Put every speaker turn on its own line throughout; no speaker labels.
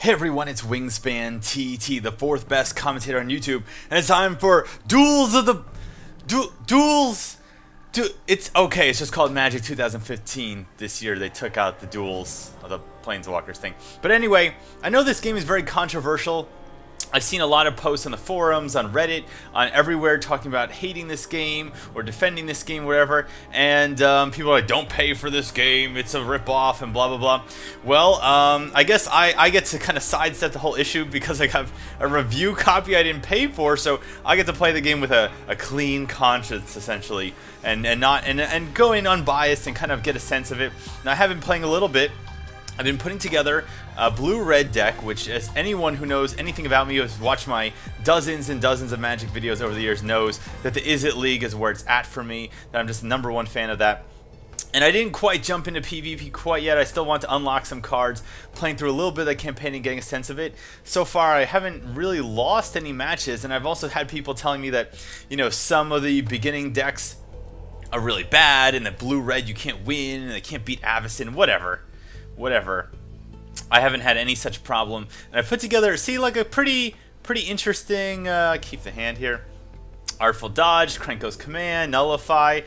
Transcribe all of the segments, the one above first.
Hey everyone, it's WiNGSPANTT, the fourth best commentator on YouTube, and it's time for Duels of the... It's okay, it's just called Magic 2015. This year they took out the Duels of the Planeswalkers thing. But anyway, I know this game is very controversial. I've seen a lot of posts on the forums, on Reddit, on everywhere talking about hating this game or defending this game, whatever. And people are like, don't pay for this game, it's a ripoff and blah, blah, blah. Well, I guess I get to kind of sidestep the whole issue because I have a review copy I didn't pay for, so I get to play the game with a clean conscience, essentially, and go in unbiased and kind of get a sense of it. Now, I have been playing a little bit. I've been putting together a blue-red deck, which, as anyone who knows anything about me, who has watched my dozens and dozens of Magic videos over the years, knows that the Izzet League is where it's at for me, that I'm just the #1 fan of that. And I didn't quite jump into PvP quite yet. I still want to unlock some cards, playing through a little bit of the campaign and getting a sense of it. So far, I haven't really lost any matches, and I've also had people telling me that, you know, some of the beginning decks are really bad, and that blue-red you can't win, and they can't beat Avacyn, whatever. I haven't had any such problem, and I put together, see, like a pretty interesting, keep the hand here, Artful Dodge, Krenko's Command, Nullify,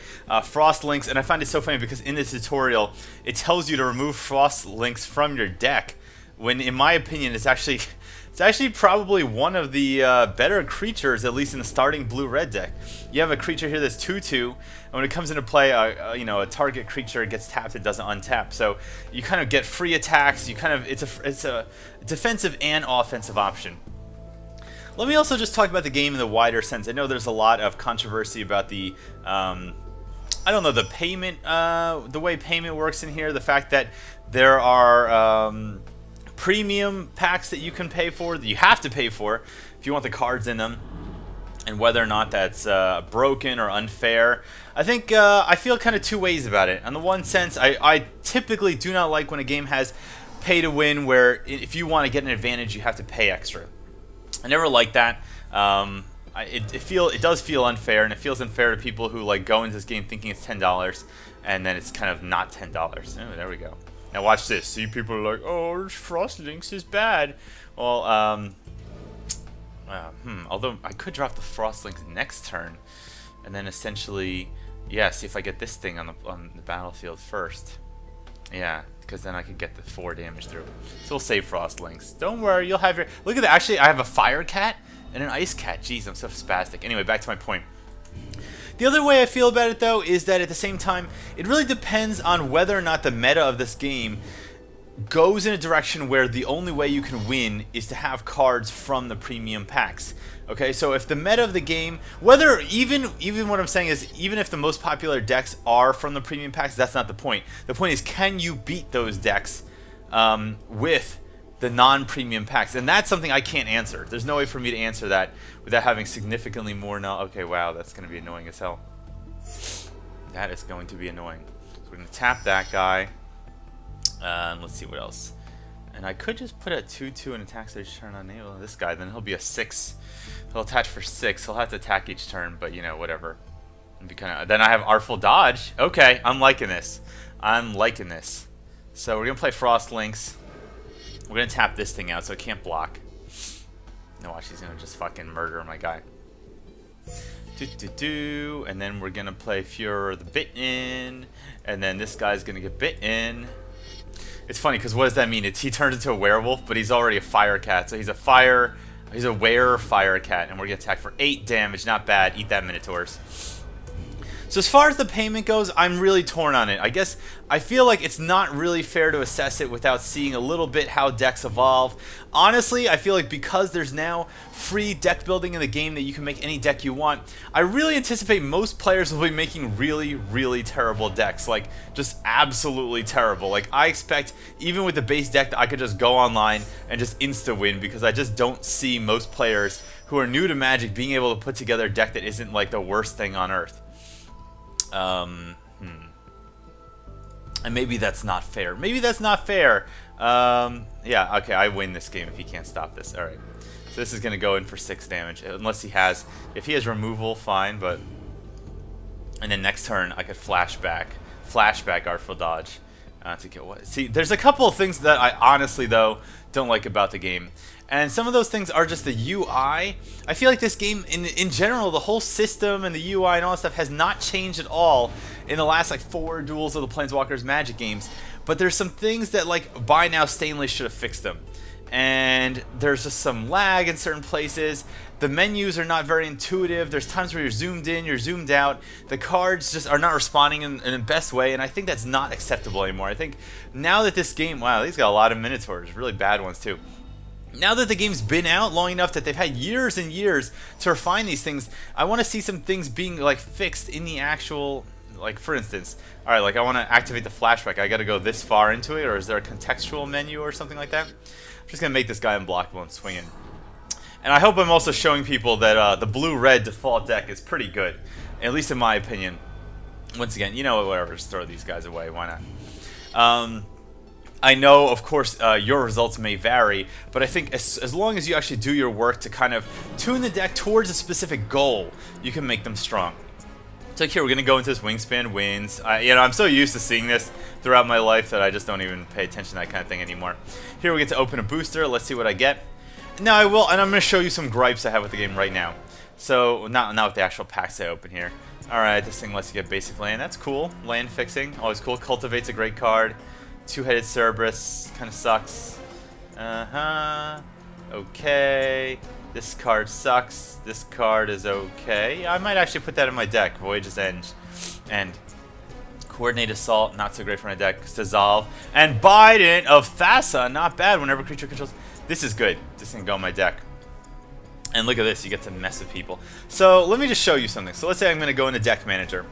Frost Links, and I find it so funny because in this tutorial, it tells you to remove Frost Links from your deck, when in my opinion it's actually probably one of the better creatures, at least in the starting blue-red deck. You have a creature here that's 2/2, and when it comes into play, you know, a target creature gets tapped, it doesn't untap. So you kind of get free attacks. You kind of it's a defensive and offensive option. Let me also just talk about the game in the wider sense. I know there's a lot of controversy about the I don't know, the payment, the way payment works in here. The fact that there are premium packs that you can pay for, that you have to pay for if you want the cards in them, and whether or not that's broken or unfair. I think I feel kind of two ways about it. On the one sense, I typically do not like when a game has pay to win, where if you want to get an advantage you have to pay extra. I never like that. It does feel unfair, and it feels unfair to people who like go into this game thinking it's $10 and then it's kind of not $10. Oh, there we go. Now watch this. See, people are like, oh, Frost Links is bad. Well, although I could drop the Frost Links next turn, and then essentially, yeah, see if I get this thing on the battlefield first. Yeah, because then I could get the 4 damage through. So we'll save Frost Links. Don't worry, you'll have your... Look at that. Actually, I have a Fire Cat and an Ice Cat. Jeez, I'm so spastic. Anyway, back to my point. The other way I feel about it, though, is that at the same time, it really depends on whether or not the meta of this game goes in a direction where the only way you can win is to have cards from the premium packs. Okay, so if the meta of the game, whether even what I'm saying is, even if the most popular decks are from the premium packs, that's not the point. The point is, can you beat those decks with the non-premium packs? And that's something I can't answer. There's no way for me to answer that without having significantly more okay, wow, that's going to be annoying as hell. That is going to be annoying. So we're going to tap that guy. And let's see what else. And I could just put a 2/2 and attack each turn on this guy. Then he'll be a 6. He'll attach for 6. He'll have to attack each turn, but you know, whatever. Then I have Artful Dodge. Okay, I'm liking this. I'm liking this. So we're going to play Frost Links. We're going to tap this thing out so it can't block. No, watch, he's going to just fucking murder my guy. And then we're going to play Furor the Bitten. And then this guy's going to get bitten. It's funny, because what does that mean? He turns into a werewolf, but he's already a Fire Cat. So he's a were Fire Cat. And we're going to attack for 8 damage. Not bad. Eat that, Minotaurs. So as far as the payment goes, I'm really torn on it. I guess I feel like it's not really fair to assess it without seeing a little bit how decks evolve. Honestly, I feel like because there's now free deck building in the game that you can make any deck you want, I really anticipate most players will be making really, really terrible decks. Like, just absolutely terrible. Like, I expect, even with the base deck, that I could just go online and just insta-win, because I just don't see most players who are new to Magic being able to put together a deck that isn't like the worst thing on earth. And maybe that's not fair. Maybe that's not fair. Yeah, okay, I win this game if he can't stop this. Alright. So this is going to go in for 6 damage. Unless he has... If he has removal, fine, but... And then next turn, I could flashback Artful Dodge. To get what? See, there's a couple of things that I honestly, though, don't like about the game. And some of those things are just the UI. I feel like this game, in general, the whole system and the UI and all that stuff has not changed at all in the last, like, 4 Duels of the Planeswalkers Magic games. But there's some things that, like, Buy Now Stainless should have fixed them. And there's just some lag in certain places. The menus are not very intuitive. There's times where you're zoomed in, you're zoomed out. The cards just are not responding in the best way, and I think that's not acceptable anymore. I think now that this game, wow, these got a lot of Minotaurs, really bad ones too. Now that the game's been out long enough that they've had years and years to refine these things, I want to see some things being like fixed in the actual, like for instance, all right, like I want to activate the flashback. I got to go this far into it, or is there a contextual menu or something like that? I'm just gonna make this guy unblockable and swing in. And I hope I'm also showing people that the blue-red default deck is pretty good, at least in my opinion. Once again, you know what, whatever, just throw these guys away, why not? I know, of course, your results may vary, but I think as long as you actually do your work to kind of tune the deck towards a specific goal, you can make them strong. So here, we're going to go into this Wingspan wins. I'm so used to seeing this throughout my life that I just don't even pay attention to that kind of thing anymore. Here we get to open a booster. Let's see what I get. Now I will, and I'm going to show you some gripes I have with the game right now. So, not with the actual packs I open here. Alright, this thing lets you get basic land. That's cool. Land fixing, always cool. Cultivate's a great card. Two-headed Cerberus kind of sucks. Okay. This card sucks. This card is okay. I might actually put that in my deck. Voyage's End. Coordinate Assault, not so great for my deck. Dissolve. And Biden of Thassa, not bad whenever creature controls. This is good. This can go in my deck. And look at this, you get to mess with people. So let me just show you something. So let's say I'm going to go into Deck Manager.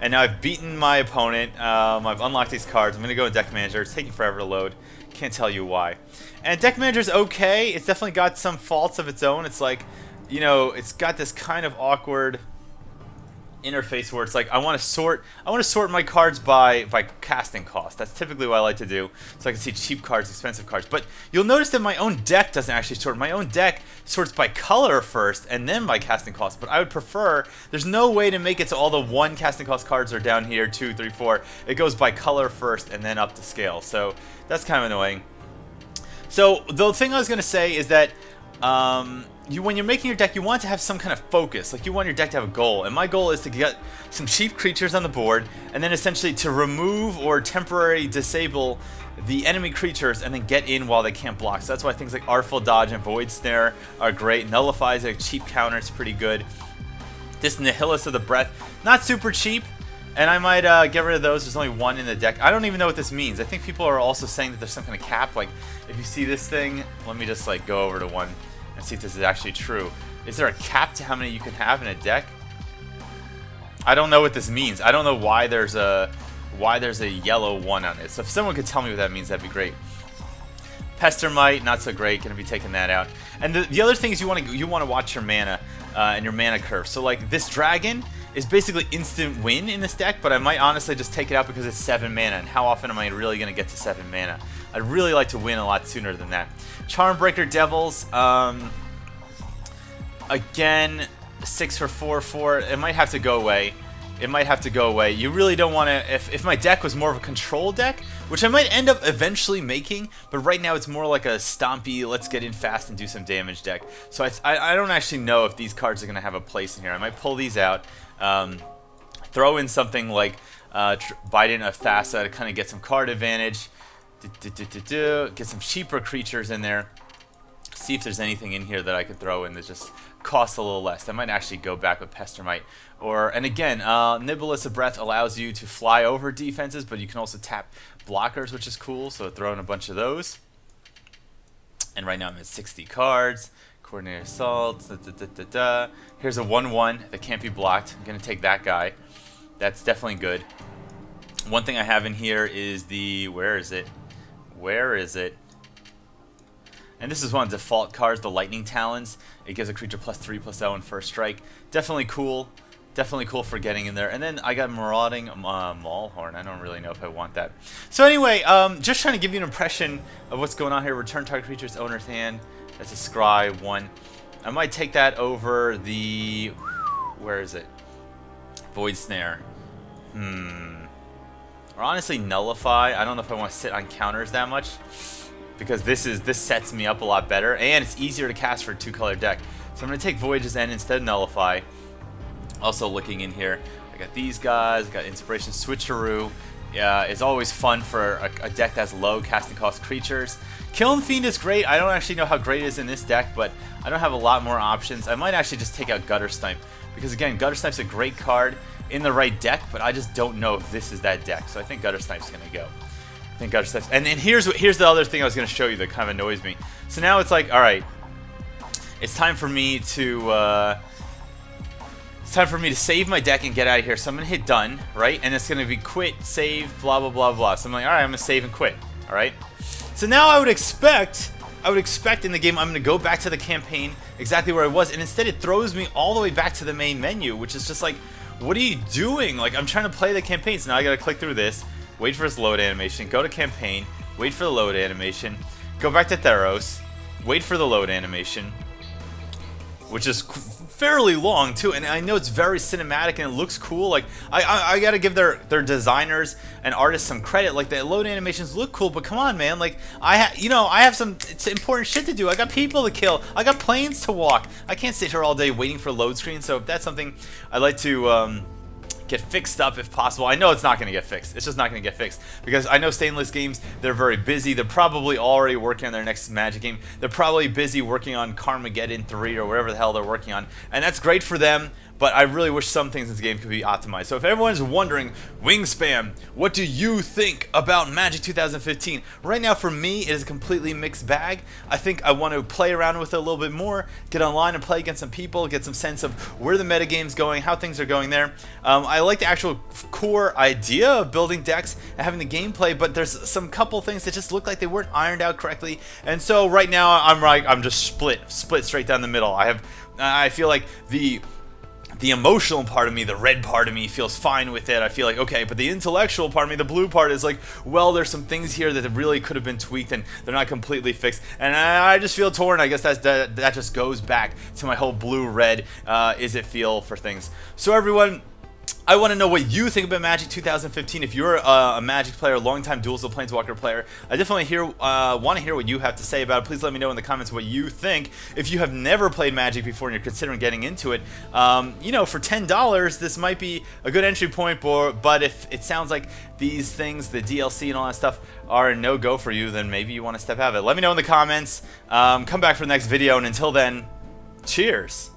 And now I've beaten my opponent. I've unlocked these cards. I'm going to go in Deck Manager. It's taking forever to load. Can't tell you why. And Deck Manager's okay. It's definitely got some faults of its own. It's like, you know, it's got this kind of awkward interface where it's like I want to sort my cards by casting cost. That's typically what I like to do, so I can see cheap cards, expensive cards. But you'll notice that my own deck doesn't actually sort. My own deck sorts by color first and then by casting cost. But I would prefer, there's no way to make it so all the 1 casting cost cards are down here, 2, 3, 4. It goes by color first and then up to scale. So that's kind of annoying. So the thing I was going to say is that when you're making your deck, you want to have some kind of focus. Like, you want your deck to have a goal. And my goal is to get some cheap creatures on the board, and then essentially to remove or temporarily disable the enemy creatures, and then get in while they can't block. So that's why things like Artful Dodge and Void Snare are great. Nullify is a cheap counter. It's pretty good. This Nihilus of the Breath, not super cheap. And I might get rid of those. There's only 1 in the deck. I don't even know what this means. I think people are also saying that there's some kind of cap. Like, if you see this thing, let me just like go over to one and see if this is actually true. Is there a cap to how many you can have in a deck? I don't know what this means. I don't know why there's a yellow 1 on it. So if someone could tell me what that means, that'd be great. Pestermite, not so great. Gonna be taking that out. And the other thing is you want to watch your mana and your mana curve. So like this dragon is basically instant win in this deck, but I might honestly just take it out because it's 7 mana. And how often am I really gonna get to 7 mana? I'd really like to win a lot sooner than that. Charmbreaker Devils, again, 6 for 4/4. It might have to go away. It might have to go away. You really don't want to. If my deck was more of a control deck, which I might end up eventually making, but right now it's more like a stompy, let's get in fast and do some damage deck. So I don't actually know if these cards are going to have a place in here. I might pull these out, throw in something like Biden of Thassa to kind of get some card advantage. Get some cheaper creatures in there. See if there's anything in here that I could throw in that just costs a little less. That might actually go back with Pestermite. And again, Nihilus of Breath allows you to fly over defenses, but you can also tap blockers, which is cool. So throw in a bunch of those. And right now I'm at 60 cards. Coordinated Assault. Here's a 1/1 that can't be blocked. I'm going to take that guy. That's definitely good. One thing I have in here is the... Where is it? Where is it? And this is one of the default cards, the Lightning Talons. It gives a creature +3/+0 and first strike. Definitely cool. Definitely cool for getting in there. And then I got Marauding Maulhorn. I don't really know if I want that. So anyway, just trying to give you an impression of what's going on here. Return target creature's owner's hand. That's a Scry 1. I might take that over the... Where is it? Void Snare. or honestly Nullify. I don't know if I want to sit on counters that much, because this sets me up a lot better, and it's easier to cast for a 2-color deck. So I'm going to take Voyage's End instead of Nullify. Also looking in here, I got these guys, I got Inspiration Switcheroo. It's always fun for a deck that has low casting cost creatures. Kiln Fiend is great. I don't actually know how great it is in this deck, but I don't have a lot more options. I might actually just take out Gutter Snipe, because again, Gutter Snipe's a great card in the right deck, but I just don't know if this is that deck. So I think Gutter Snipe's going to go. I think Gutter Snipe's... And here's the other thing I was going to show you that kind of annoys me. So now it's like, alright, it's time for me to... save my deck and get out of here. So I'm going to hit done, right? And it's going to be quit, save, blah, blah, blah, blah. So I'm like, alright, I'm going to save and quit, alright? So now I would expect in the game I'm going to go back to the campaign exactly where I was, and instead it throws me all the way back to the main menu, which is just like, what are you doing? Like, I'm trying to play the campaign, so now I got to click through this, wait for its load animation, go to campaign, wait for the load animation, go back to Theros, wait for the load animation, which is fairly long too, and I know it's very cinematic and it looks cool. Like I gotta give their designers and artists some credit. Like the load animations look cool, but come on, man. Like I have some important shit to do. I got people to kill. I got planes to walk. I can't sit here all day waiting for load screen. So if that's something I'd like to get fixed up if possible. I know it's not going to get fixed. It's just not going to get fixed, because I know Stainless Games, they're very busy. They're probably already working on their next Magic game. They're probably busy working on Carmageddon 3 or whatever the hell they're working on, and that's great for them, but I really wish some things in this game could be optimized. So if everyone's wondering, Wingspan, what do you think about Magic 2015? Right now for me, it is a completely mixed bag. I think I want to play around with it a little bit more, get online and play against some people, get some sense of where the metagame's going, how things are going there. I like the actual core idea of building decks and having the gameplay, but there's some couple things that just look like they weren't ironed out correctly. And so right now I'm just split straight down the middle. I feel like the emotional part of me, the red part of me, feels fine with it. I feel like, okay, but the intellectual part of me, the blue part, is like, well, there's some things here that really could have been tweaked and they're not completely fixed. And I just feel torn. I guess that just goes back to my whole blue-red Izzet feel for things. So everyone, I want to know what you think about Magic 2015. If you're a Magic player, longtime Duels of Planeswalker player, I definitely want to hear what you have to say about it. Please let me know in the comments what you think. If you have never played Magic before and you're considering getting into it, you know, for $10, this might be a good entry point. But if it sounds like these things, the DLC and all that stuff, are a no-go for you, then maybe you want to step out of it. Let me know in the comments. Come back for the next video, and until then, cheers.